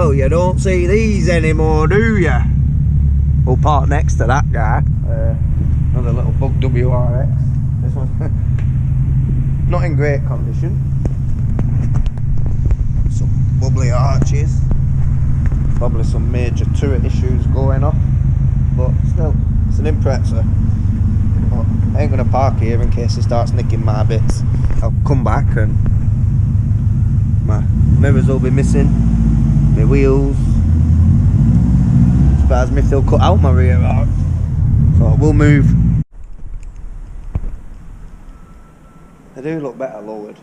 Well, you don't see these anymore, do you? We'll park next to that guy. Another little Bug WRX. This one, not in great condition. Some bubbly arches. Probably some major turret issues going on. But still, it's an Impreza. But I ain't gonna park here in case he starts nicking my bits. I'll come back and my mirrors will be missing. My wheels. Surprised me if they'll cut out my rear arc. So we'll move. They do look better lowered.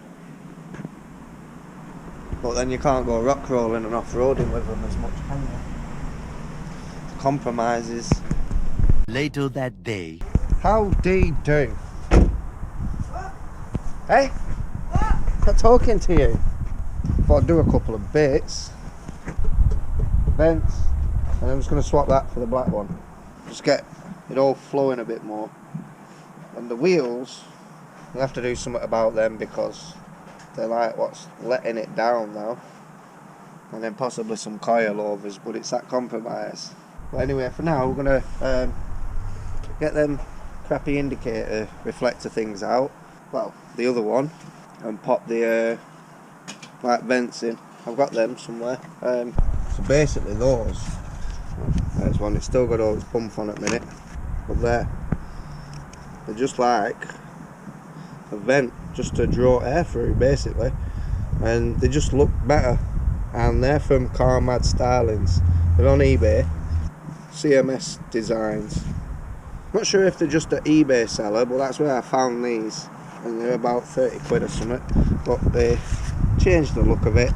But then you can't go rock rolling and off-roading with them as much, can you? Compromises. Later that day. How do you do? What? Hey? What? I'm talking to you. Thought I'd do a couple of bits. Vents. And I'm just going to swap that for the black one. Just get it all flowing a bit more. And the wheels, we'll have to do something about them because they're like what's letting it down now. And then possibly some coilovers, but it's that compromise. But anyway, for now we're going to get them crappy indicator reflector things out. Well, the other one. And pop the like vents in. I've got them somewhere. So basically those. There's one, it's still got all its bump on at the minute. But they're just like a vent just to draw air through basically. And they just look better. And they're from Carmad Stylings. They're on eBay. CMS Designs. Not sure if they're just an eBay seller, but that's where I found these. And they're about 30 quid or something. But they changed the look of it.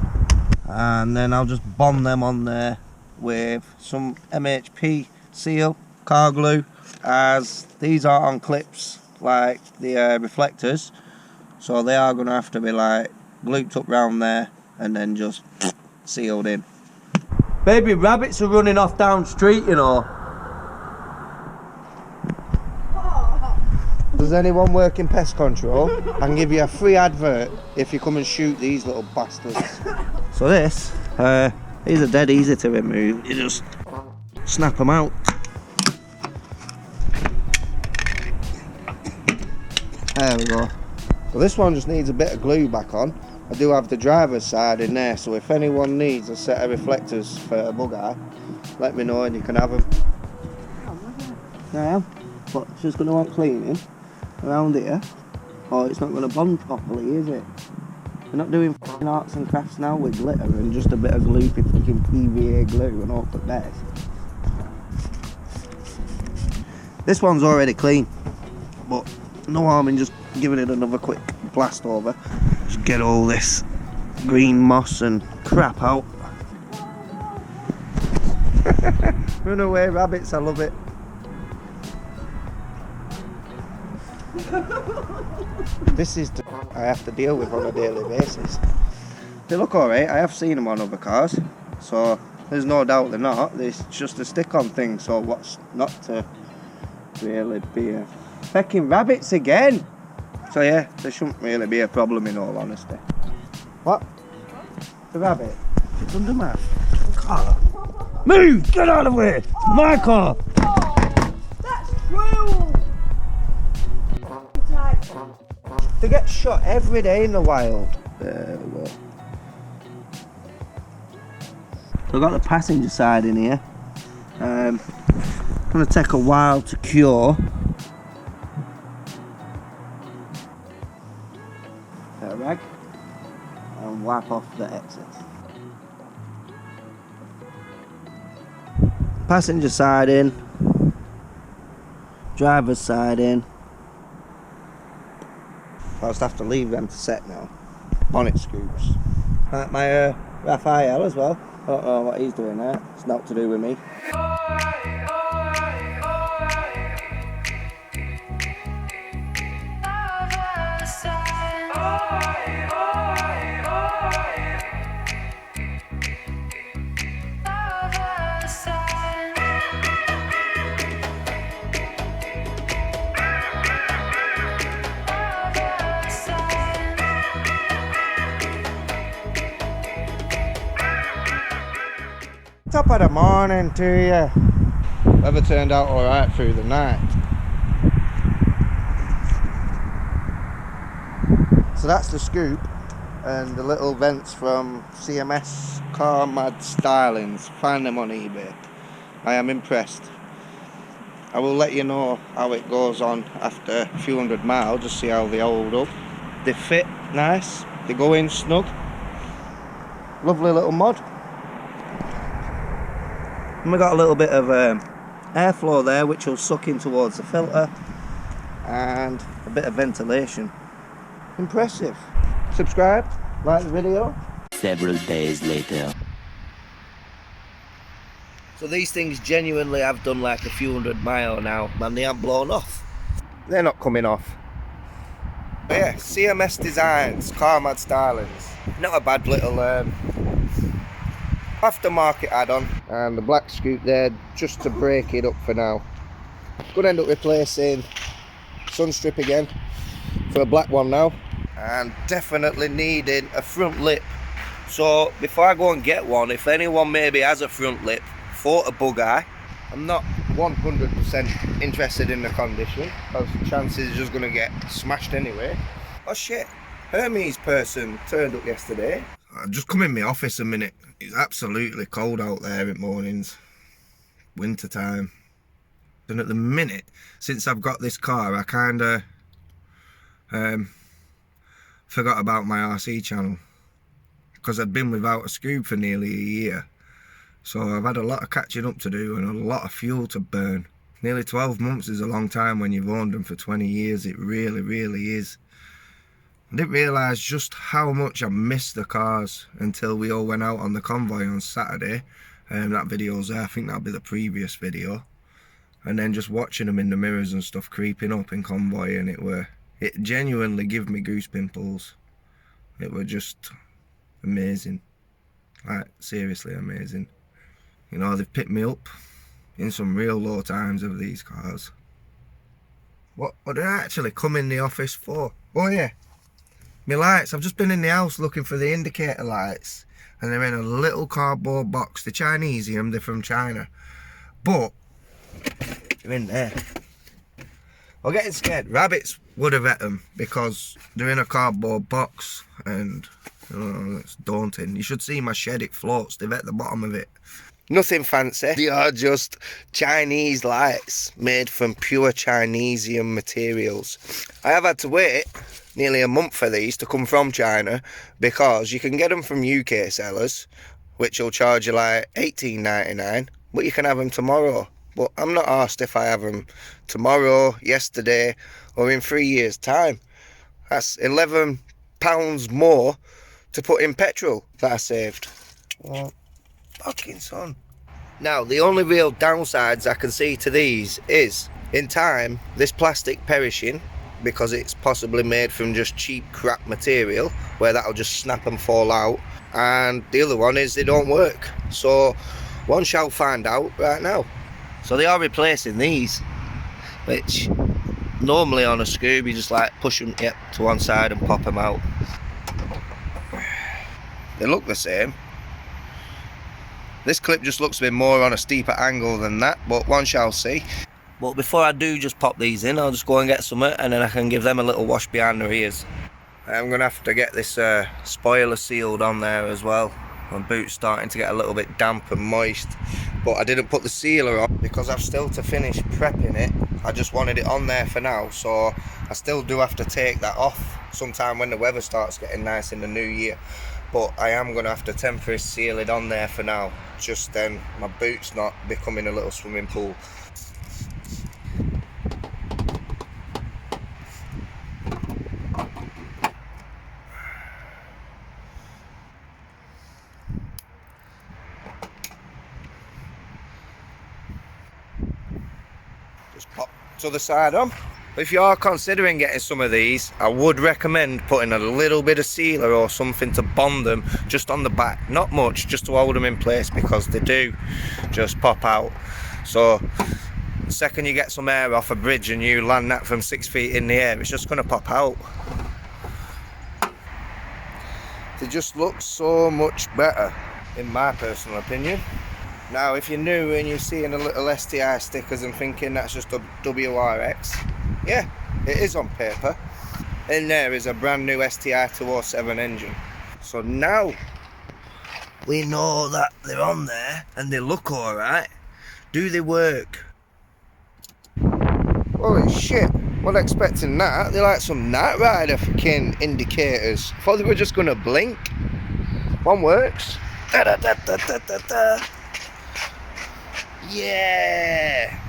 And then I'll just bond them on there with some MHP seal, car glue, as these are on clips like the reflectors, so they are going to have to be like looped up round there and then just sealed in. Baby rabbits are running off down street, you know. Does anyone work in pest control? I can give you a free advert if you come and shoot these little bastards. So this, these are dead easy to remove. You just snap them out. There we go. Well, this one just needs a bit of glue back on. I do have the driver's side in there, so if anyone needs a set of reflectors for a Bugeye, let me know and you can have them. I am, but it's just going to want cleaning around here, or it's not going to bond properly, is it? We're not doing f***ing arts and crafts now with glitter and just a bit of gloopy fucking PVA glue and hope for best. This one's already clean, but no harm in just giving it another quick blast over. Just get all this green moss and crap out. Run away rabbits, I love it. This is the I have to deal with on a daily basis. They look alright, I have seen them on other cars, so there's no doubt they're not. It's just a stick-on thing, so what's not to really be a fecking rabbits again? So yeah, there shouldn't really be a problem in all honesty. What? The rabbit? It's under my car. Move! Get out of the way! My car! Oh, that's cruel! They get shot every day in the wild. There we go. So I've got the passenger side in here. It's going to take a while to cure. Get a rag and wipe off the exits. Passenger side in. Driver's side in. I'll just have to leave them to set now. Bonnet scoops. Like my Raphael as well. I don't know what he's doing there. It's not to do with me. Top of the morning to you. Weather turned out alright through the night. So that's the scoop and the little vents from CMS Car Mad Stylings. Find them on eBay. I am impressed. I will let you know how it goes on after a few hundred miles, just see how they hold up. They fit nice, they go in snug. Lovely little mod. And we got a little bit of airflow there which will suck in towards the filter, and a bit of ventilation. Impressive. Subscribe, like the video. Several days later. So these things genuinely have done like a few hundred miles now, man. They haven't blown off. They're not coming off. But yeah, CMS Designs, Car Mad Stylings. Not a bad little Aftermarket add-on. And the black scoop there, just to break it up for now. Could end up replacing Sunstrip again for a black one now. and definitely needing a front lip. So before I go and get one, if anyone maybe has a front lip for a Bugeye, I'm not 100% interested in the condition, because chances are just going to get smashed anyway. Oh shit, Hermes person turned up yesterday. I just come in my office a minute. It's absolutely cold out there in mornings, winter time. And at the minute, since I've got this car, I kind of forgot about my RC channel, because I'd been without a Scoob for nearly a year. So I've had a lot of catching up to do and a lot of fuel to burn. Nearly 12 months is a long time when you've owned them for 20 years. It really, really is. I didn't realise just how much I missed the cars until we all went out on the convoy on Saturday. That video's there, I think that'll be the previous video. And then just watching them in the mirrors and stuff creeping up in convoy, and it genuinely gave me goose pimples. It were just amazing. Like, seriously amazing. You know, they've picked me up in some real low times of these cars. What did I actually come in the office for? Oh yeah, my lights. I've just been in the house looking for the indicator lights, and they're in a little cardboard box. They're Chinesium, they're from China. But they're in there. I'm getting scared. Rabbits would have ate them because they're in a cardboard box, and it's daunting. You should see my shed, it floats. They've at the bottom of it. Nothing fancy. They are just Chinese lights made from pure Chinesium materials. I have had to wait nearly a month for these to come from China, because you can get them from UK sellers, which will charge you like $18.99, but you can have them tomorrow. But I'm not asked if I have them tomorrow, yesterday, or in 3 years' time. That's £11 more to put in petrol that I saved. Oh, fucking son. Now, the only real downsides I can see to these is, in time, this plastic perishing, because it's possibly made from just cheap crap material, where that'll just snap and fall out. And the other one is they don't work. So, one shall find out right now. So they are replacing these, which normally on a Scoob you just like push them to one side and pop them out. They look the same. This clip just looks a bit more on a steeper angle than that, but one shall see. But before I do just pop these in, I'll just go and get some, and then I can give them a little wash behind their ears. I'm going to have to get this spoiler sealed on there as well. My boot's starting to get a little bit damp and moist, but I didn't put the sealer on because I've still to finish prepping it. I just wanted it on there for now, so I still do have to take that off sometime when the weather starts getting nice in the new year. But I am going to have to temporarily seal it on there for now, just then my boot's not becoming a little swimming pool. Pop to the side on. If you are considering getting some of these, I would recommend putting a little bit of sealer or something to bond them just on the back. Not much, just to hold them in place, because they do just pop out. So the second you get some air off a bridge and you land that from 6 feet in the air, it's just going to pop out. They just look so much better, in my personal opinion. Now, if you're new and you're seeing a little STI stickers and thinking that's just a WRX, yeah, it is on paper. And there is a brand new STI 207 engine. So now we know that they're on there and they look alright. Do they work? Holy shit, wasn't expecting that. They're like some Knight Rider fucking indicators. Thought they were just gonna blink. One works. Da, da, da, da, da, da, da. Yeah.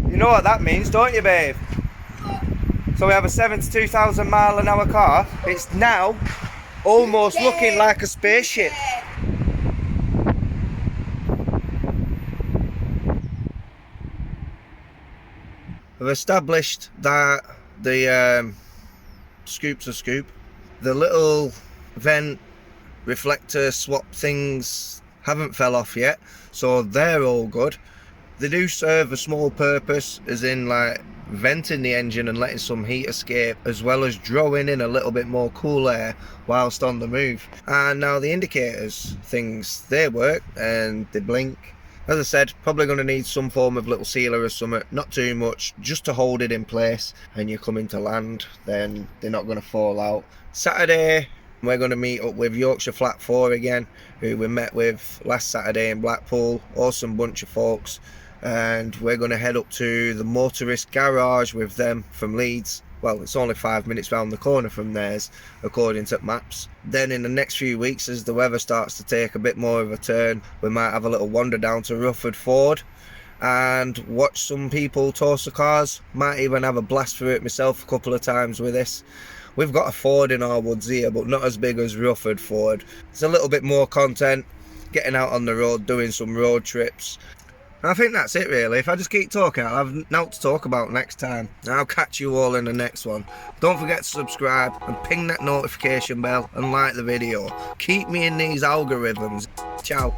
You know what that means, don't you, babe? So we have a 72,000 mile an hour car. It's now almost looking like a spaceship. We've established that the scoop's a scoop. The little vent reflector swap things haven't fell off yet, so they're all good. They do serve a small purpose, as in like venting the engine and letting some heat escape, as well as drawing in a little bit more cool air whilst on the move. And now the indicators things, they work and they blink. As I said, probably going to need some form of little sealer or something, not too much, just to hold it in place. And you come into land, then they're not going to fall out. Saturday, we're going to meet up with Yorkshire Flat 4 again, who we met with last Saturday in Blackpool. Awesome bunch of folks. And we're going to head up to the motorist garage with them from Leeds. Well, it's only 5 minutes round the corner from theirs, according to maps. Then in the next few weeks, as the weather starts to take a bit more of a turn, we might have a little wander down to Rufford Ford and watch some people toss the cars. Might even have a blast through it myself a couple of times with this. We've got a Ford in our woods here, but not as big as Rufford Ford. It's a little bit more content, getting out on the road, doing some road trips. I think that's it really. If I just keep talking, I'll have naught to talk about next time. I'll catch you all in the next one. Don't forget to subscribe and ping that notification bell and like the video. Keep me in these algorithms. Ciao.